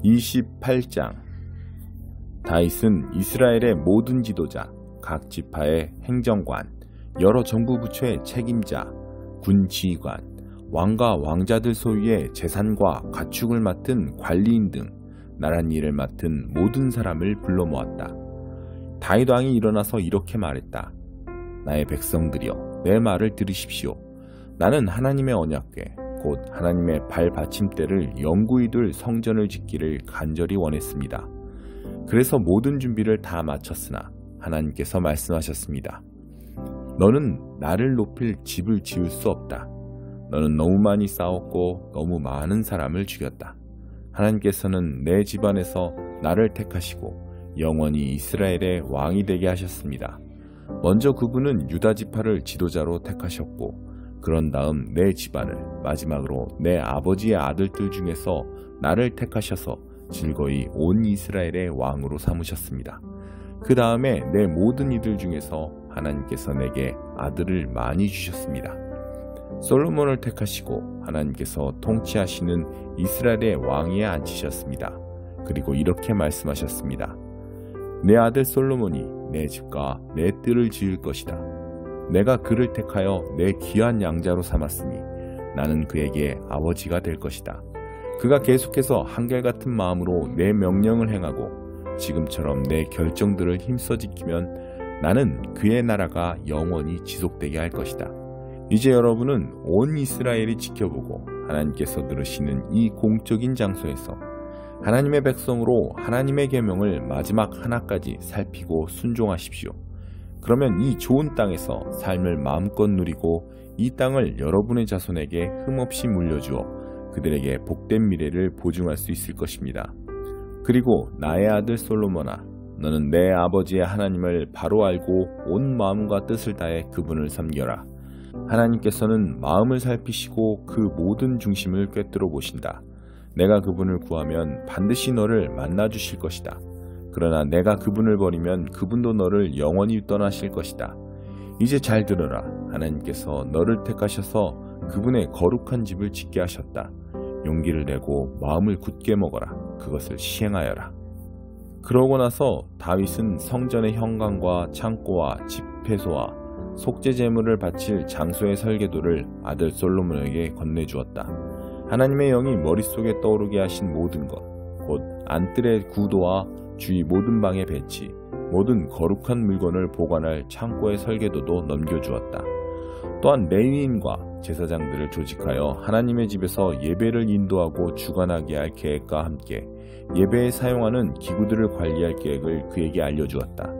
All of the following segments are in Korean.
28장. 다윗은 이스라엘의 모든 지도자, 각 지파의 행정관, 여러 정부 부처의 책임자, 군 지휘관, 왕과 왕자들 소유의 재산과 가축을 맡은 관리인 등 나란 일을 맡은 모든 사람을 불러 모았다. 다윗 왕이 일어나서 이렇게 말했다. 나의 백성들이여, 내 말을 들으십시오. 나는 하나님의 언약궤, 곧 하나님의 발받침대를 영구히 둘 성전을 짓기를 간절히 원했습니다. 그래서 모든 준비를 다 마쳤으나 하나님께서 말씀하셨습니다. 너는 나를 높일 집을 지을 수 없다. 너는 너무 많이 싸웠고 너무 많은 사람을 죽였다. 하나님께서는 내 집안에서 나를 택하시고 영원히 이스라엘의 왕이 되게 하셨습니다. 먼저 그분은 유다 지파를 지도자로 택하셨고 그런 다음 내 집안을, 마지막으로 내 아버지의 아들들 중에서 나를 택하셔서 즐거이 온 이스라엘의 왕으로 삼으셨습니다. 그 다음에 내 모든 이들 중에서 하나님께서 내게 아들을 많이 주셨습니다. 솔로몬을 택하시고 하나님께서 통치하시는 이스라엘의 왕위에 앉히셨습니다. 그리고 이렇게 말씀하셨습니다. 내 아들 솔로몬이 내 집과 내 뜰을 지을 것이다. 내가 그를 택하여 내 귀한 양자로 삼았으니 나는 그에게 아버지가 될 것이다. 그가 계속해서 한결같은 마음으로 내 명령을 행하고 지금처럼 내 결정들을 힘써 지키면 나는 그의 나라가 영원히 지속되게 할 것이다. 이제 여러분은 온 이스라엘이 지켜보고 하나님께서 들으시는 이 공적인 장소에서 하나님의 백성으로 하나님의 계명을 마지막 하나까지 살피고 순종하십시오. 그러면 이 좋은 땅에서 삶을 마음껏 누리고 이 땅을 여러분의 자손에게 흠없이 물려주어 그들에게 복된 미래를 보증할 수 있을 것입니다. 그리고 나의 아들 솔로몬아, 너는 내 아버지의 하나님을 바로 알고 온 마음과 뜻을 다해 그분을 섬겨라. 하나님께서는 마음을 살피시고 그 모든 중심을 꿰뚫어 보신다. 내가 그분을 구하면 반드시 너를 만나 주실 것이다. 그러나 내가 그분을 버리면 그분도 너를 영원히 떠나실 것이다. 이제 잘 들어라. 하나님께서 너를 택하셔서 그분의 거룩한 집을 짓게 하셨다. 용기를 내고 마음을 굳게 먹어라. 그것을 시행하여라. 그러고 나서 다윗은 성전의 현관과 창고와 집회소와 속죄 제물을 바칠 장소의 설계도를 아들 솔로몬에게 건네주었다. 하나님의 영이 머릿속에 떠오르게 하신 모든 것, 곧 안뜰의 구도와 주위 모든 방의 배치, 모든 거룩한 물건을 보관할 창고의 설계도도 넘겨주었다. 또한 레위인과 제사장들을 조직하여 하나님의 집에서 예배를 인도하고 주관하게 할 계획과 함께 예배에 사용하는 기구들을 관리할 계획을 그에게 알려주었다.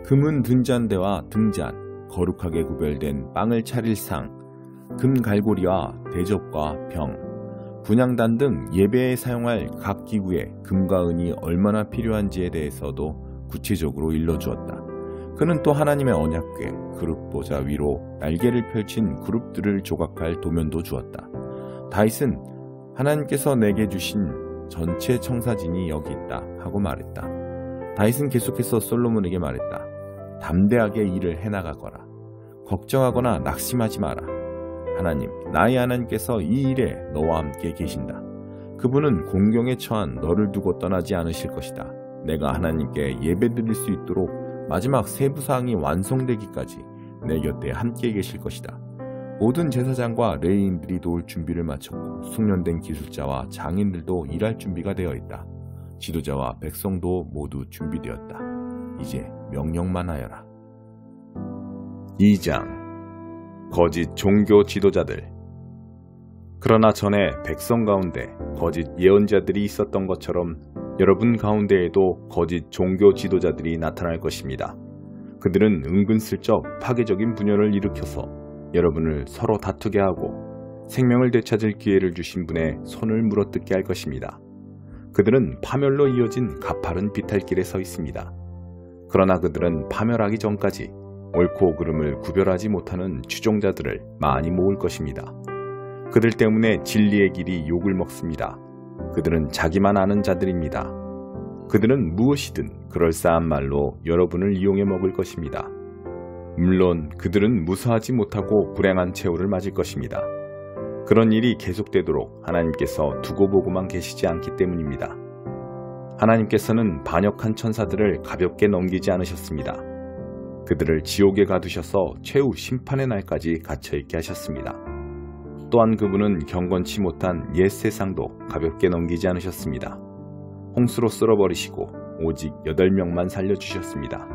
금은 등잔대와 등잔, 거룩하게 구별된 빵을 차릴 상, 금 갈고리와 대접과 병, 분향단 등 예배에 사용할 각 기구에 금과 은이 얼마나 필요한지에 대해서도 구체적으로 일러주었다. 그는 또 하나님의 언약궤, 그룹 보좌 위로 날개를 펼친 그룹들을 조각할 도면도 주었다. 다윗은 하나님께서 내게 주신 전체 청사진이 여기 있다 하고 말했다. 다윗은 계속해서 솔로몬에게 말했다. 담대하게 일을 해나가거라. 걱정하거나 낙심하지 마라. 하나님, 나의 하나님께서 이 일에 너와 함께 계신다. 그분은 공경에 처한 너를 두고 떠나지 않으실 것이다. 내가 하나님께 예배드릴 수 있도록 마지막 세부사항이 완성되기까지 내 곁에 함께 계실 것이다. 모든 제사장과 레위인들이 도울 준비를 마쳤고 숙련된 기술자와 장인들도 일할 준비가 되어 있다. 지도자와 백성도 모두 준비되었다. 이제 명령만 하여라. 2장. 거짓 종교 지도자들. 그러나 전에 백성 가운데 거짓 예언자들이 있었던 것처럼 여러분 가운데에도 거짓 종교 지도자들이 나타날 것입니다. 그들은 은근슬쩍 파괴적인 분열을 일으켜서 여러분을 서로 다투게 하고 생명을 되찾을 기회를 주신 분의 손을 물어뜯게 할 것입니다. 그들은 파멸로 이어진 가파른 비탈길에 서 있습니다. 그러나 그들은 파멸하기 전까지 옳고 그름을 구별하지 못하는 추종자들을 많이 모을 것입니다. 그들 때문에 진리의 길이 욕을 먹습니다. 그들은 자기만 아는 자들입니다. 그들은 무엇이든 그럴싸한 말로 여러분을 이용해 먹을 것입니다. 물론 그들은 무사하지 못하고 불행한 최후를 맞을 것입니다. 그런 일이 계속되도록 하나님께서 두고 보고만 계시지 않기 때문입니다. 하나님께서는 반역한 천사들을 가볍게 넘기지 않으셨습니다. 그들을 지옥에 가두셔서 최후 심판의 날까지 갇혀있게 하셨습니다. 또한 그분은 경건치 못한 옛 세상도 가볍게 넘기지 않으셨습니다. 홍수로 쓸어버리시고 오직 8명만 살려주셨습니다.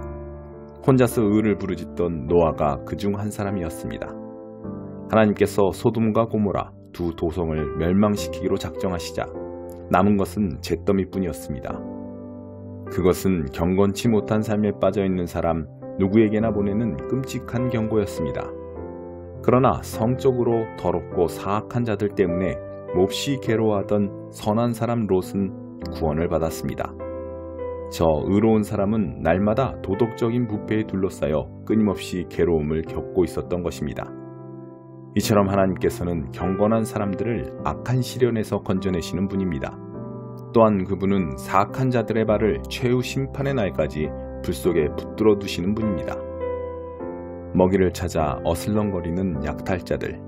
혼자서 의를 부르짖던 노아가 그중 한 사람이었습니다. 하나님께서 소돔과 고모라 두 도성을 멸망시키기로 작정하시자 남은 것은 잿더미뿐이었습니다. 그것은 경건치 못한 삶에 빠져있는 사람 누구에게나 보내는 끔찍한 경고였습니다. 그러나 성적으로 더럽고 사악한 자들 때문에 몹시 괴로워하던 선한 사람 롯은 구원을 받았습니다. 저 의로운 사람은 날마다 도덕적인 부패에 둘러싸여 끊임없이 괴로움을 겪고 있었던 것입니다. 이처럼 하나님께서는 경건한 사람들을 악한 시련에서 건져내시는 분입니다. 또한 그분은 사악한 자들의 발을 최후 심판의 날까지 불 속에 붙들어 두시는 분입니다. 먹이를 찾아 어슬렁거리는 약탈자들.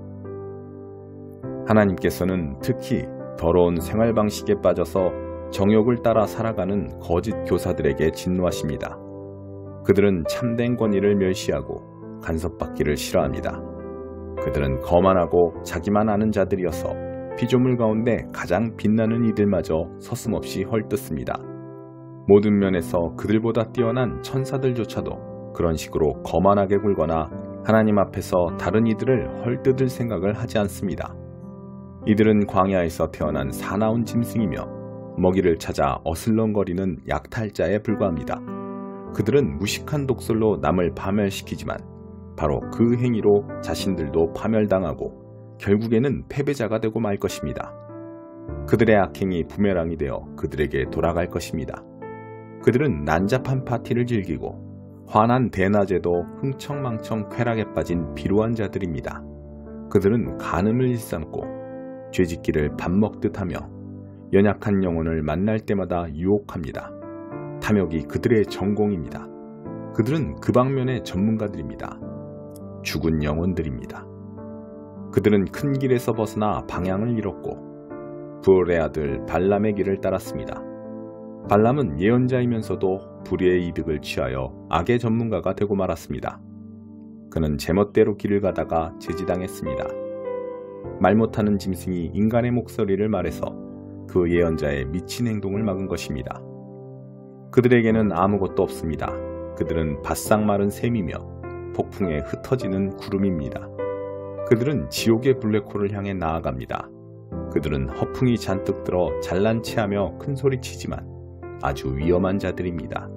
하나님께서는 특히 더러운 생활 방식에 빠져서 정욕을 따라 살아가는 거짓 교사들에게 진노하십니다. 그들은 참된 권위를 멸시하고 간섭받기를 싫어합니다. 그들은 거만하고 자기만 아는 자들이어서 피조물 가운데 가장 빛나는 이들마저 서슴없이 헐뜯습니다. 모든 면에서 그들보다 뛰어난 천사들조차도 그런 식으로 거만하게 굴거나 하나님 앞에서 다른 이들을 헐뜯을 생각을 하지 않습니다. 이들은 광야에서 태어난 사나운 짐승이며 먹이를 찾아 어슬렁거리는 약탈자에 불과합니다. 그들은 무식한 독설로 남을 파멸시키지만 바로 그 행위로 자신들도 파멸당하고 결국에는 패배자가 되고 말 것입니다. 그들의 악행이 부메랑이 되어 그들에게 돌아갈 것입니다. 그들은 난잡한 파티를 즐기고 환한 대낮에도 흥청망청 쾌락에 빠진 비루한 자들입니다. 그들은 간음을 일삼고 죄짓기를 밥 먹듯 하며 연약한 영혼을 만날 때마다 유혹합니다. 탐욕이 그들의 전공입니다. 그들은 그 방면의 전문가들입니다. 죽은 영혼들입니다. 그들은 큰 길에서 벗어나 방향을 잃었고 부올의 아들 발람의 길을 따랐습니다. 발람은 예언자이면서도 불의의 이득을 취하여 악의 전문가가 되고 말았습니다. 그는 제멋대로 길을 가다가 제지당했습니다. 말 못하는 짐승이 인간의 목소리를 말해서 그 예언자의 미친 행동을 막은 것입니다. 그들에게는 아무것도 없습니다. 그들은 바싹 마른 샘이며 폭풍에 흩어지는 구름입니다. 그들은 지옥의 블랙홀을 향해 나아갑니다. 그들은 허풍이 잔뜩 들어 잘난 체하며 큰소리치지만 아주 위험한 자들입니다.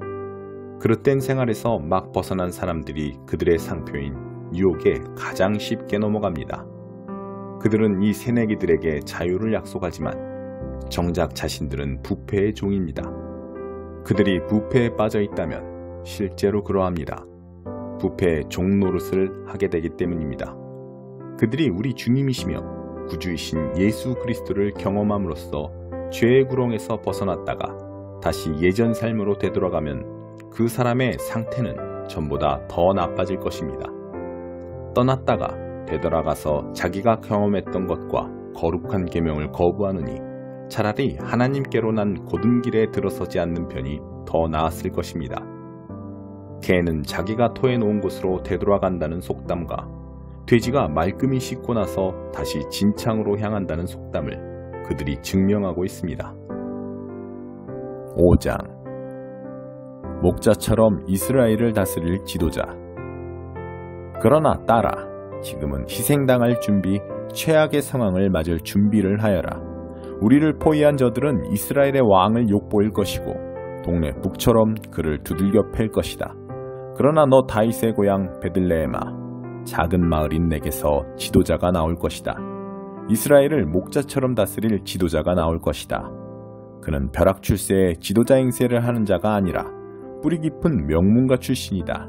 그릇된 생활에서 막 벗어난 사람들이 그들의 상표인 유혹에 가장 쉽게 넘어갑니다. 그들은 이 새내기들에게 자유를 약속하지만 정작 자신들은 부패의 종입니다. 그들이 부패에 빠져 있다면 실제로 그러합니다. 부패의 종 노릇을 하게 되기 때문입니다. 그들이 우리 주님이시며 구주이신 예수 그리스도를 경험함으로써 죄의 구렁에서 벗어났다가 다시 예전 삶으로 되돌아가면 그 사람의 상태는 전보다 더 나빠질 것입니다. 떠났다가 되돌아가서 자기가 경험했던 것과 거룩한 계명을 거부하느니 차라리 하나님께로 난 곧은 길에 들어서지 않는 편이 더 나았을 것입니다. 개는 자기가 토해놓은 곳으로 되돌아간다는 속담과 돼지가 말끔히 씻고 나서 다시 진창으로 향한다는 속담을 그들이 증명하고 있습니다. 5장 목자처럼 이스라엘을 다스릴 지도자. 그러나 딸아, 지금은 희생당할 준비, 최악의 상황을 맞을 준비를 하여라. 우리를 포위한 저들은 이스라엘의 왕을 욕보일 것이고 동네 북처럼 그를 두들겨 팰 것이다. 그러나 너 다윗의 고향 베들레헴아, 작은 마을인 내게서 지도자가 나올 것이다. 이스라엘을 목자처럼 다스릴 지도자가 나올 것이다. 그는 벼락 출세에 지도자 행세를 하는 자가 아니라 뿌리 깊은 명문가 출신이다.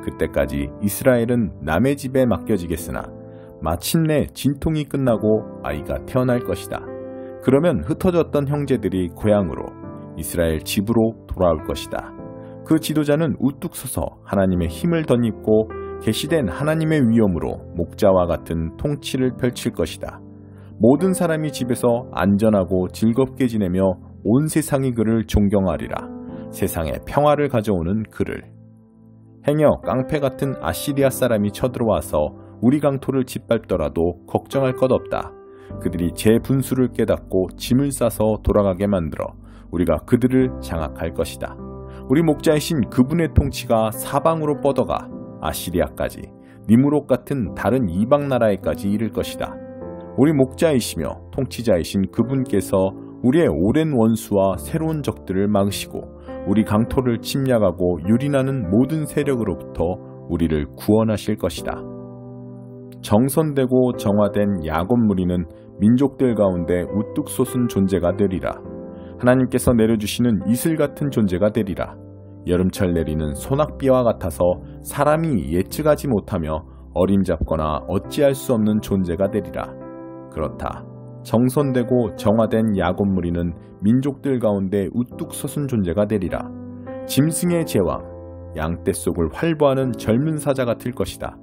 그때까지 이스라엘은 남의 집에 맡겨지겠으나 마침내 진통이 끝나고 아이가 태어날 것이다. 그러면 흩어졌던 형제들이 고향으로 이스라엘 집으로 돌아올 것이다. 그 지도자는 우뚝 서서 하나님의 힘을 덧입고 계시된 하나님의 위엄으로 목자와 같은 통치를 펼칠 것이다. 모든 사람이 집에서 안전하고 즐겁게 지내며 온 세상이 그를 존경하리라. 세상에 평화를 가져오는 그를. 행여 깡패 같은 아시리아 사람이 쳐들어와서 우리 강토를 짓밟더라도 걱정할 것 없다. 그들이 제 분수를 깨닫고 짐을 싸서 돌아가게 만들어 우리가 그들을 장악할 것이다. 우리 목자이신 그분의 통치가 사방으로 뻗어가 아시리아까지, 니무롯 같은 다른 이방 나라에까지 이를 것이다. 우리 목자이시며 통치자이신 그분께서 우리의 오랜 원수와 새로운 적들을 막으시고 우리 강토를 침략하고 유린하는 모든 세력으로부터 우리를 구원하실 것이다. 정선되고 정화된 야곱 무리는 민족들 가운데 우뚝 솟은 존재가 되리라. 하나님께서 내려주시는 이슬 같은 존재가 되리라. 여름철 내리는 소낙비와 같아서 사람이 예측하지 못하며 어림잡거나 어찌할 수 없는 존재가 되리라. 그렇다. 정선되고 정화된 야곱 무리는 민족들 가운데 우뚝 솟은 존재가 되리라. 짐승의 제왕, 양떼 속을 활보하는 젊은 사자 같을 것이다.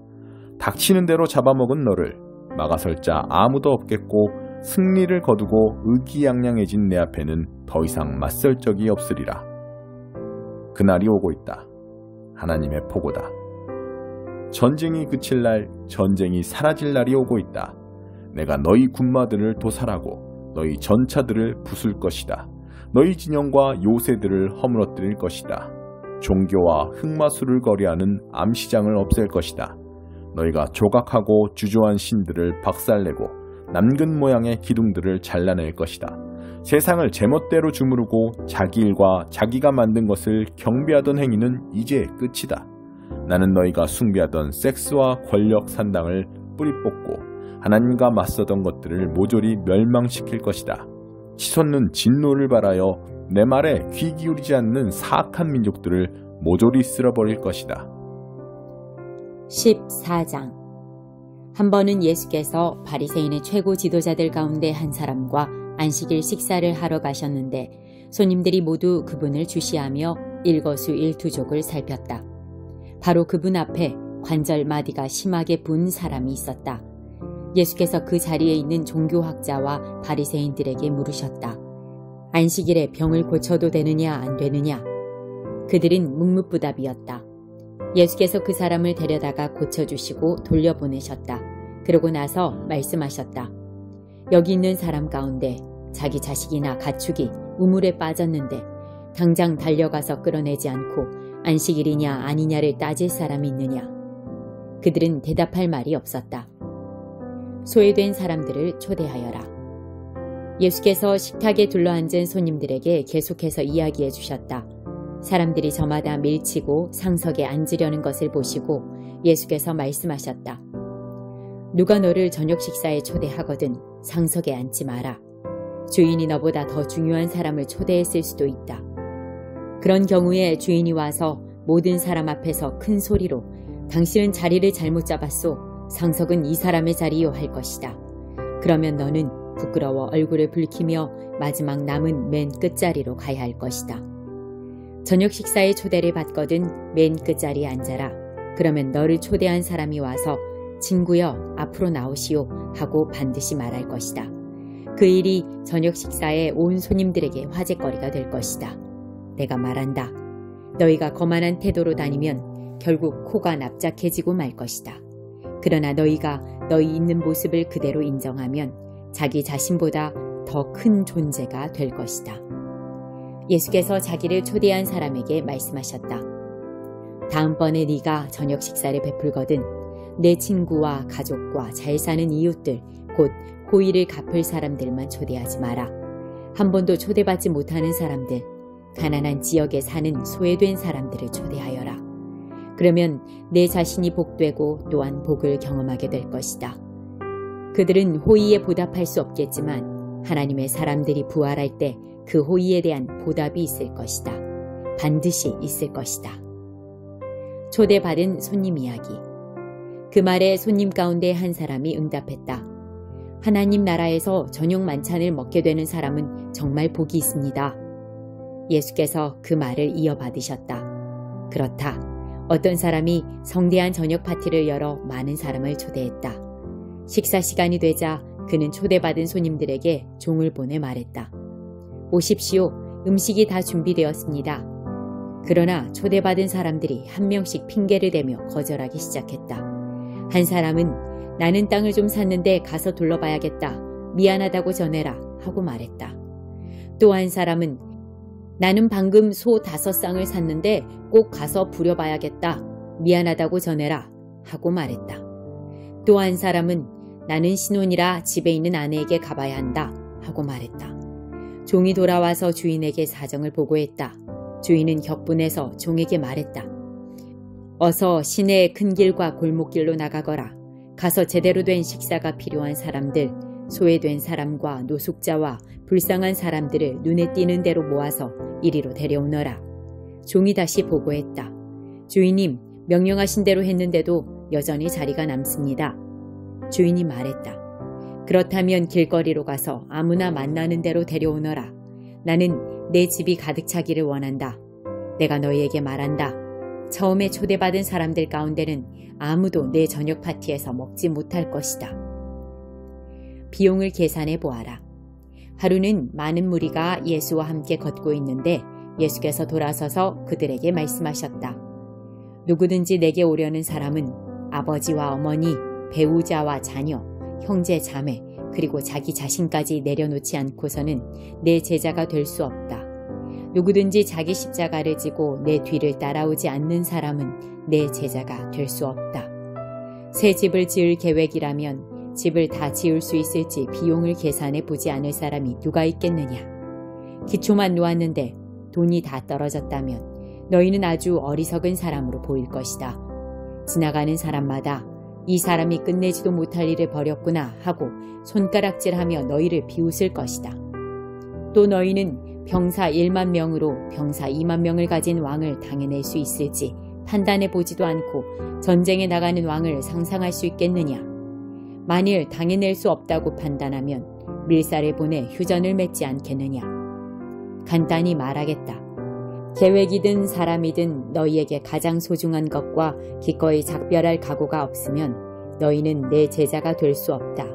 닥치는 대로 잡아먹은 너를 막아설 자 아무도 없겠고 승리를 거두고 의기양양해진 내 앞에는 더 이상 맞설 적이 없으리라. 그날이 오고 있다. 하나님의 보고다. 전쟁이 그칠 날, 전쟁이 사라질 날이 오고 있다. 내가 너희 군마들을 도살하고 너희 전차들을 부술 것이다. 너희 진영과 요새들을 허물어뜨릴 것이다. 종교와 흑마술을 거래하는 암시장을 없앨 것이다. 너희가 조각하고 주저한 신들을 박살내고 남근 모양의 기둥들을 잘라낼 것이다. 세상을 제멋대로 주무르고 자기 일과 자기가 만든 것을 경배하던 행위는 이제 끝이다. 나는 너희가 숭배하던 섹스와 권력 산당을 뿌리 뽑고 하나님과 맞서던 것들을 모조리 멸망시킬 것이다. 치솟는 진노를 발하여 내 말에 귀 기울이지 않는 사악한 민족들을 모조리 쓸어버릴 것이다. 14장. 한 번은 예수께서 바리새인의 최고 지도자들 가운데 한 사람과 안식일 식사를 하러 가셨는데 손님들이 모두 그분을 주시하며 일거수일투족을 살폈다. 바로 그분 앞에 관절 마디가 심하게 분 사람이 있었다. 예수께서 그 자리에 있는 종교학자와 바리새인들에게 물으셨다. 안식일에 병을 고쳐도 되느냐 안 되느냐? 그들은 묵묵부답이었다. 예수께서 그 사람을 데려다가 고쳐주시고 돌려보내셨다. 그러고 나서 말씀하셨다. 여기 있는 사람 가운데 자기 자식이나 가축이 우물에 빠졌는데 당장 달려가서 끌어내지 않고 안식일이냐 아니냐를 따질 사람이 있느냐? 그들은 대답할 말이 없었다. 소외된 사람들을 초대하여라. 예수께서 식탁에 둘러앉은 손님들에게 계속해서 이야기해 주셨다. 사람들이 저마다 밀치고 상석에 앉으려는 것을 보시고 예수께서 말씀하셨다. 누가 너를 저녁 식사에 초대하거든 상석에 앉지 마라. 주인이 너보다 더 중요한 사람을 초대했을 수도 있다. 그런 경우에 주인이 와서 모든 사람 앞에서 큰 소리로 당신은 자리를 잘못 잡았소. 상석은 이 사람의 자리요 할 것이다. 그러면 너는 부끄러워 얼굴을 붉히며 마지막 남은 맨 끝자리로 가야 할 것이다. 저녁 식사에 초대를 받거든 맨 끝자리에 앉아라. 그러면 너를 초대한 사람이 와서 친구여 앞으로 나오시오 하고 반드시 말할 것이다. 그 일이 저녁 식사에 온 손님들에게 화제거리가 될 것이다. 내가 말한다. 너희가 거만한 태도로 다니면 결국 코가 납작해지고 말 것이다. 그러나 너희가 너희 있는 모습을 그대로 인정하면 자기 자신보다 더 큰 존재가 될 것이다. 예수께서 자기를 초대한 사람에게 말씀하셨다. 다음번에 네가 저녁 식사를 베풀거든 내 친구와 가족과 잘 사는 이웃들 곧 호의를 갚을 사람들만 초대하지 마라. 한 번도 초대받지 못하는 사람들, 가난한 지역에 사는 소외된 사람들을 초대하여라. 그러면 내 자신이 복되고 또한 복을 경험하게 될 것이다. 그들은 호의에 보답할 수 없겠지만 하나님의 사람들이 부활할 때 그 호의에 대한 보답이 있을 것이다. 반드시 있을 것이다. 초대받은 손님 이야기. 그 말에 손님 가운데 한 사람이 응답했다. 하나님 나라에서 저녁 만찬을 먹게 되는 사람은 정말 복이 있습니다. 예수께서 그 말을 이어받으셨다. 그렇다. 어떤 사람이 성대한 저녁 파티를 열어 많은 사람을 초대했다. 식사 시간이 되자 그는 초대받은 손님들에게 종을 보내 말했다. 오십시오. 음식이 다 준비되었습니다. 그러나 초대받은 사람들이 한 명씩 핑계를 대며 거절하기 시작했다. 한 사람은 나는 땅을 좀 샀는데 가서 둘러봐야겠다. 미안하다고 전해라 하고 말했다. 또 한 사람은 나는 방금 소 5쌍을 샀는데 꼭 가서 부려봐야겠다. 미안하다고 전해라 하고 말했다. 또 한 사람은 나는 신혼이라 집에 있는 아내에게 가봐야 한다 하고 말했다. 종이 돌아와서 주인에게 사정을 보고했다. 주인은 격분해서 종에게 말했다. 어서 시내의 큰 길과 골목길로 나가거라. 가서 제대로 된 식사가 필요한 사람들, 소외된 사람과 노숙자와 불쌍한 사람들을 눈에 띄는 대로 모아서 이리로 데려오너라. 종이 다시 보고했다. 주인님, 명령하신 대로 했는데도 여전히 자리가 남습니다. 주인이 말했다. 그렇다면 길거리로 가서 아무나 만나는 대로 데려오너라. 나는 내 집이 가득 차기를 원한다. 내가 너희에게 말한다. 처음에 초대받은 사람들 가운데는 아무도 내 저녁 파티에서 먹지 못할 것이다. 비용을 계산해 보아라. 하루는 많은 무리가 예수와 함께 걷고 있는데 예수께서 돌아서서 그들에게 말씀하셨다. 누구든지 내게 오려는 사람은 아버지와 어머니, 배우자와 자녀, 형제, 자매, 그리고 자기 자신까지 내려놓지 않고서는 내 제자가 될 수 없다. 누구든지 자기 십자가를 지고 내 뒤를 따라오지 않는 사람은 내 제자가 될 수 없다. 새 집을 지을 계획이라면 집을 다 지을 수 있을지 비용을 계산해 보지 않을 사람이 누가 있겠느냐. 기초만 놓았는데 돈이 다 떨어졌다면 너희는 아주 어리석은 사람으로 보일 것이다. 지나가는 사람마다 이 사람이 끝내지도 못할 일을 벌였구나 하고 손가락질하며 너희를 비웃을 것이다. 또 너희는 병사 1만 명으로 병사 2만 명을 가진 왕을 당해낼 수 있을지 판단해 보지도 않고 전쟁에 나가는 왕을 상상할 수 있겠느냐. 만일 당해낼 수 없다고 판단하면 밀사를 보내 휴전을 맺지 않겠느냐. 간단히 말하겠다. 계획이든 사람이든 너희에게 가장 소중한 것과 기꺼이 작별할 각오가 없으면 너희는 내 제자가 될 수 없다.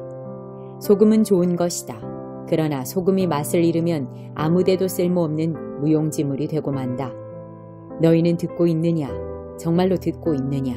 소금은 좋은 것이다. 그러나 소금이 맛을 잃으면 아무데도 쓸모없는 무용지물이 되고 만다. 너희는 듣고 있느냐? 정말로 듣고 있느냐?